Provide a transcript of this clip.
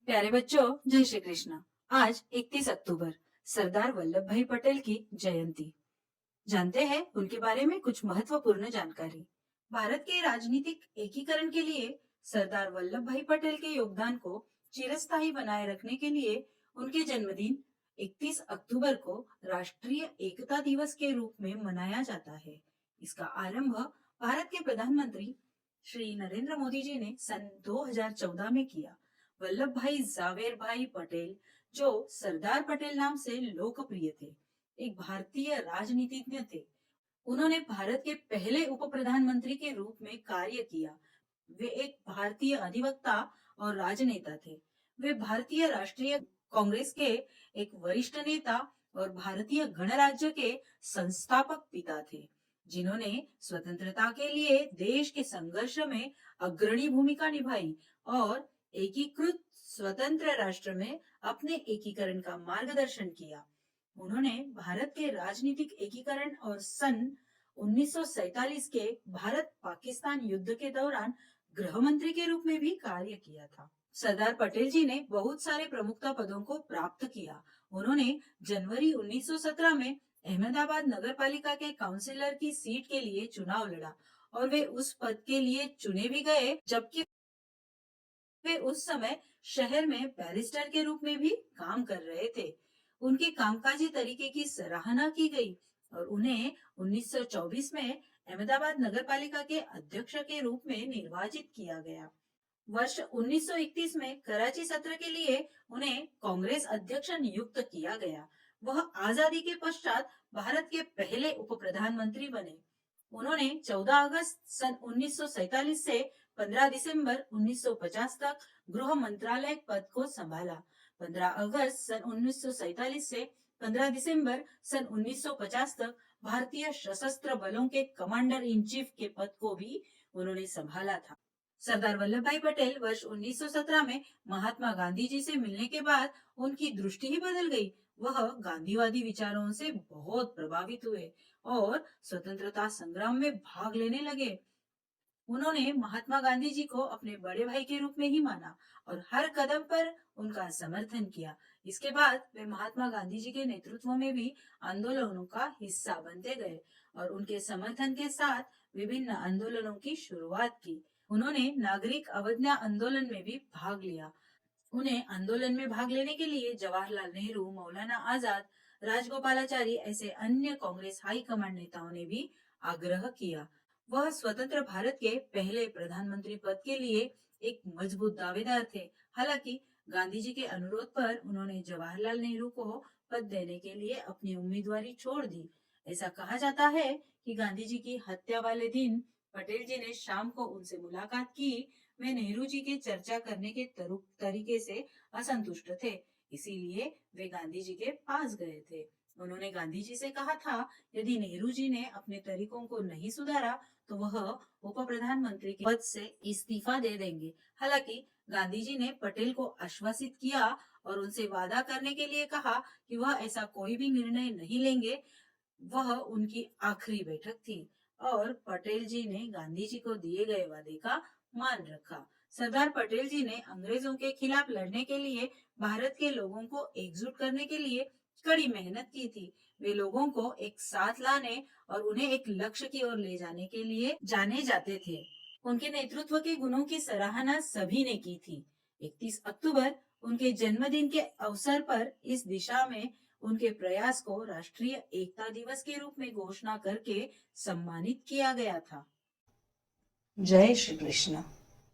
प्यारे बच्चों, जय श्री कृष्ण। आज 31 अक्टूबर सरदार वल्लभ भाई पटेल की जयंती। जानते हैं उनके बारे में कुछ महत्वपूर्ण जानकारी। भारत के राजनीतिक एकीकरण के लिए सरदार वल्लभ भाई पटेल के योगदान को चिरस्थायी बनाए रखने के लिए उनके जन्मदिन 31 अक्टूबर को राष्ट्रीय एकता दिवस के रूप में मनाया जाता है। इसका आरंभ भारत के प्रधानमंत्री श्री नरेंद्र मोदी जी ने सन 2014 में किया। वल्लभ भाई जावेर भाई पटेल, जो सरदार पटेल नाम से लोकप्रिय थे, एक भारतीय राजनीतिज्ञ थे। उन्होंने भारत के पहले उप प्रधानमंत्री के रूप में कार्य किया। वे एक भारतीय अधिवक्ता और राजनेता थे। वे भारतीय राष्ट्रीय कांग्रेस के एक वरिष्ठ नेता और भारतीय गणराज्य के संस्थापक पिता थे, जिन्होंने स्वतंत्रता के लिए देश के संघर्ष में अग्रणी भूमिका निभाई और एकीकृत स्वतंत्र राष्ट्र में अपने एकीकरण का मार्गदर्शन किया। उन्होंने भारत के राजनीतिक एकीकरण और सन 1947 के भारत पाकिस्तान युद्ध के दौरान गृह मंत्री के रूप में भी कार्य किया था। सरदार पटेल जी ने बहुत सारे प्रमुखता पदों को प्राप्त किया। उन्होंने जनवरी 1917 में अहमदाबाद नगर पालिका के काउंसिलर की सीट के लिए चुनाव लड़ा और वे उस पद के लिए चुने भी गए, जबकि वे उस समय शहर में बैरिस्टर के रूप में भी काम कर रहे थे। उनके कामकाजी तरीके की सराहना की गई और उन्हें 1924 में अहमदाबाद नगरपालिका के अध्यक्ष के रूप में निर्वाचित किया गया। वर्ष 1931 में कराची सत्र के लिए उन्हें कांग्रेस अध्यक्ष नियुक्त किया गया। वह आजादी के पश्चात भारत के पहले उप प्रधानमंत्री बने। उन्होंने 14 अगस्त सन 1947 से 15 दिसंबर 1950 तक गृह मंत्रालय पद को संभाला। 15 अगस्त सन 1947 से 15 दिसंबर सन 1950 तक भारतीय सशस्त्र बलों के कमांडर इन चीफ के पद को भी उन्होंने संभाला था। सरदार वल्लभ भाई पटेल वर्ष 1917 में महात्मा गांधी जी से मिलने के बाद उनकी दृष्टि ही बदल गई। वह गांधीवादी विचारों से बहुत प्रभावित हुए और स्वतंत्रता संग्राम में भाग लेने लगे। उन्होंने महात्मा गांधी जी को अपने बड़े भाई के रूप में ही माना और हर कदम पर उनका समर्थन किया। इसके बाद वे महात्मा गांधी जी के नेतृत्व में भी आंदोलनों का हिस्सा बनते गए और उनके समर्थन के साथ विभिन्न आंदोलनों की शुरुआत की। उन्होंने नागरिक अवज्ञा आंदोलन में भी भाग लिया। उन्हें आंदोलन में भाग लेने के लिए जवाहरलाल नेहरू, मौलाना आजाद, राजगोपालाचारी ऐसे अन्य कांग्रेस हाई कमांड नेताओं ने भी आग्रह किया। वह स्वतंत्र भारत के पहले प्रधानमंत्री पद के लिए एक मजबूत दावेदार थे। हालांकि गांधी जी के अनुरोध पर उन्होंने जवाहरलाल नेहरू को पद देने के लिए अपनी उम्मीदवारी छोड़ दी। ऐसा कहा जाता है कि गांधी जी की हत्या वाले दिन पटेल जी ने शाम को उनसे मुलाकात की। वे नेहरू जी के चर्चा करने के तरीके से असंतुष्ट थे, इसीलिए वे गांधी जी के पास गए थे। उन्होंने गांधी जी से कहा था, यदि नेहरू जी ने अपने तरीकों को नहीं सुधारा तो वह उप प्रधानमंत्री के पद से इस्तीफा दे देंगे। हालांकि गांधी जी ने पटेल को आश्वासित किया और उनसे वादा करने के लिए कहा कि वह ऐसा कोई भी निर्णय नहीं लेंगे। वह उनकी आखिरी बैठक थी और पटेल जी ने गांधी जी को दिए गए वादे का मान रखा। सरदार पटेल जी ने अंग्रेजों के खिलाफ लड़ने के लिए भारत के लोगों को एकजुट करने के लिए कड़ी मेहनत की थी। वे लोगों को एक साथ लाने और उन्हें एक लक्ष्य की ओर ले जाने के लिए जाने जाते थे। उनके नेतृत्व के गुणों की सराहना सभी ने की थी। 31 अक्टूबर उनके जन्मदिन के अवसर पर इस दिशा में उनके प्रयास को राष्ट्रीय एकता दिवस के रूप में घोषणा करके सम्मानित किया गया था। जय श्री कृष्ण।